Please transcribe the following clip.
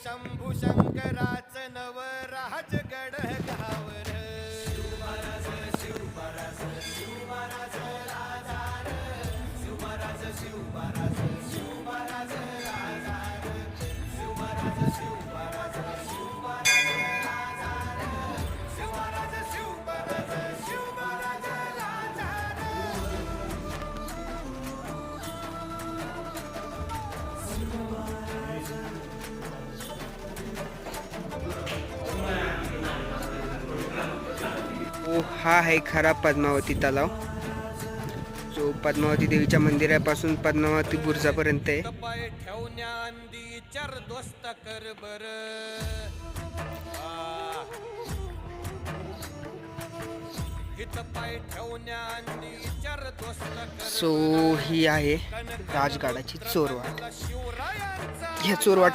शंभू शंकराच नव राजगड गावर शिवमहाराज शिवमहाराज शिवमहाराज राजार शिवमहाराज शिवमहाराज शिवमहाराज राजार शिवमहाराज शिवमहाराज शिवमहाराज राजार शिवमहाराज शिवमहाराज शिवमहाराज राजार हा आहे खरा पद्मावती तलाव, जो पद्मावती देवीच्या मंदिरापासून पद्मावती बुर्जापर्यंत आहे. पाय ठेवण्याआधी चर दोस्त कर बर हित पाय ठेवण्याआधी चर दोस्त कर सो ही आहे राजगडाची चोरवाट. शिवरायांचा ह्या चोरवाट